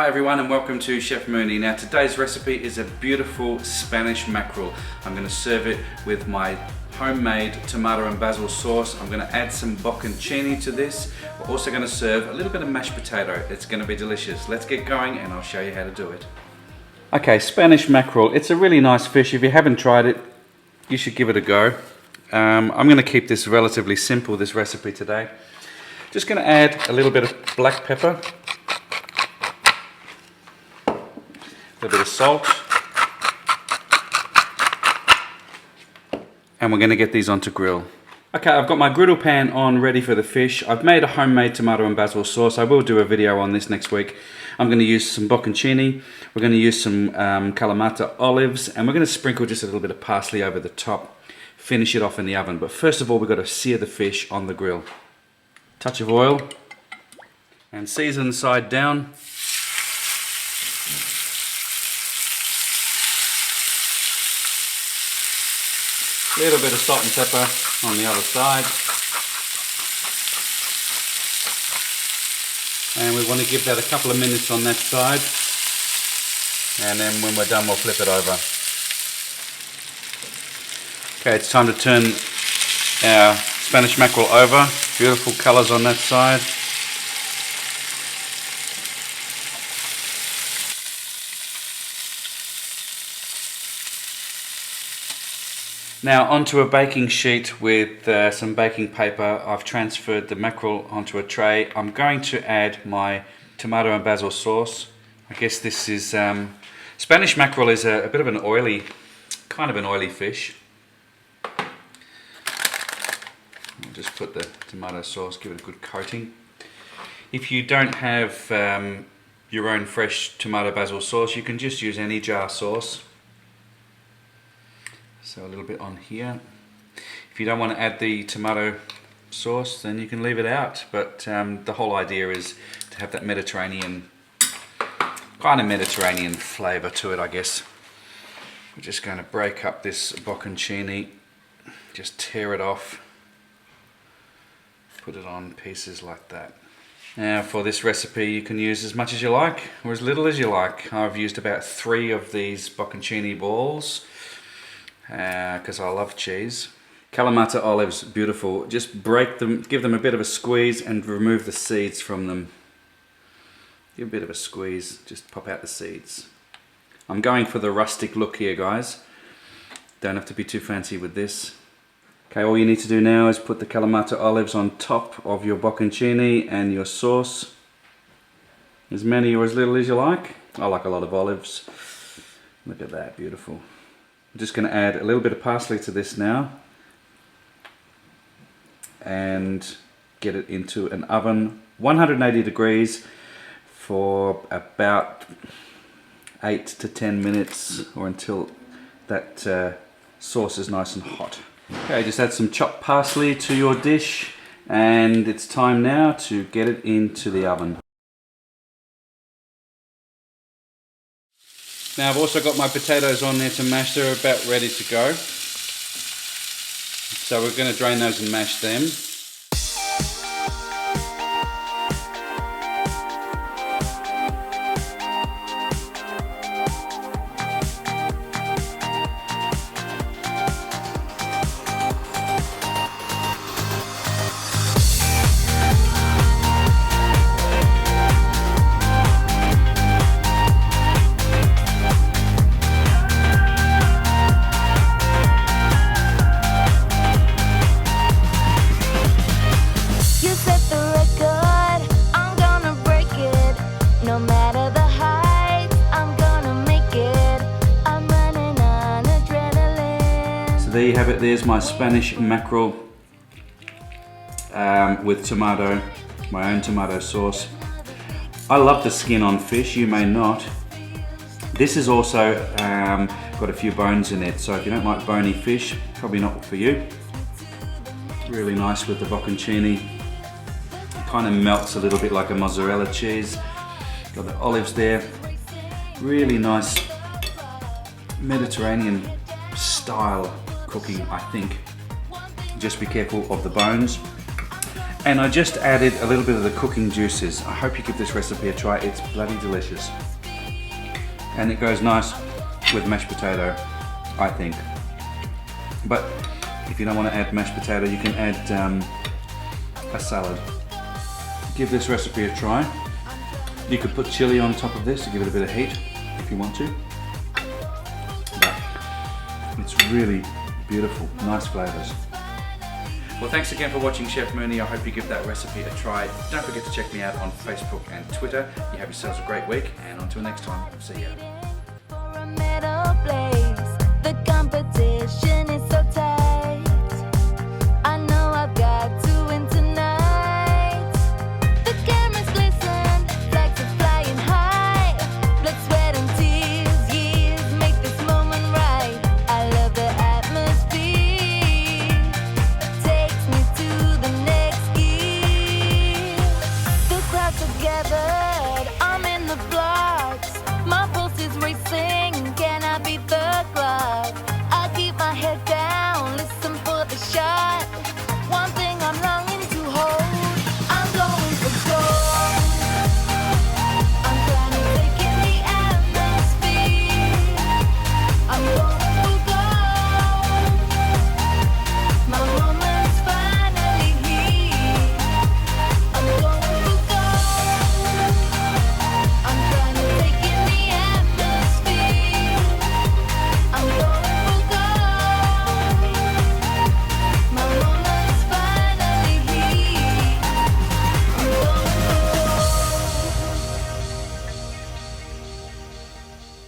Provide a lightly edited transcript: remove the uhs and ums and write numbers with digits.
everyone and welcome to Chef Mooney. Now today's recipe is a beautiful Spanish mackerel. I'm going to serve it with my homemade tomato and basil sauce. I'm going to add some bocconcini to this. We're also going to serve a little bit of mashed potato. It's going to be delicious. Let's get going and I'll show you how to do it. Okay, Spanish mackerel. It's a really nice fish. If you haven't tried it, you should give it a go. I'm going to keep this relatively simple, this recipe today. Just going to add a little bit of black pepper, a little bit of salt, and we're going to get these onto grill. Okay, I've got my griddle pan on ready for the fish. I've made a homemade tomato and basil sauce. I will do a video on this next week. I'm going to use some bocconcini, we're going to use some Kalamata olives, and we're going to sprinkle just a little bit of parsley over the top. Finish it off in the oven, but first of all we've got to sear the fish on the grill. Touch of oil and season the side down. A little bit of salt and pepper on the other side. And we want to give that a couple of minutes on that side. And then when we're done we'll flip it over. Okay, it's time to turn our Spanish mackerel over. Beautiful colours on that side. Now onto a baking sheet with some baking paper. I've transferred the mackerel onto a tray. I'm going to add my tomato and basil sauce. I guess this is Spanish mackerel is a bit of an oily, kind of an oily fish. I'll just put the tomato sauce, give it a good coating. If you don't have your own fresh tomato basil sauce, you can just use any jar sauce. So a little bit on here. If you don't want to add the tomato sauce, then you can leave it out. But the whole idea is to have that Mediterranean, kind of Mediterranean flavour to it, I guess. We're just going to break up this bocconcini, just tear it off. Put it on pieces like that. Now for this recipe you can use as much as you like or as little as you like. I've used about 3 of these bocconcini balls because I love cheese. Kalamata olives, beautiful. Just break them, give them a bit of a squeeze and remove the seeds from them. Give a bit of a squeeze, just pop out the seeds. I'm going for the rustic look here, guys. Don't have to be too fancy with this. Okay, all you need to do now is put the Kalamata olives on top of your bocconcini and your sauce. As many or as little as you like. I like a lot of olives. Look at that, beautiful. I'm just going to add a little bit of parsley to this now. And get it into an oven, 180 degrees for about 8 to 10 minutes or until that sauce is nice and hot. Okay, just add some chopped parsley to your dish and it's time now to get it into the oven. Now I've also got my potatoes on there to mash. They're about ready to go. So we're going to drain those and mash them. There you have it. There's my Spanish mackerel with tomato, my own tomato sauce. I love the skin on fish, you may not. This is also got a few bones in it, so if you don't like bony fish, probably not for you. Really nice with the bocconcini. Kind of melts a little bit like a mozzarella cheese. Got the olives there. Really nice Mediterranean style cooking, I think. Just be careful of the bones. And I just added a little bit of the cooking juices. I hope you give this recipe a try. It's bloody delicious. And it goes nice with mashed potato, I think. But if you don't want to add mashed potato, you can add a salad. Give this recipe a try. You could put chili on top of this to give it a bit of heat if you want to. But it's really beautiful, nice flavours. Well, thanks again for watching Chef Mooney. I hope you give that recipe a try. Don't forget to check me out on Facebook and Twitter. You have yourselves a great week, and until next time, see ya.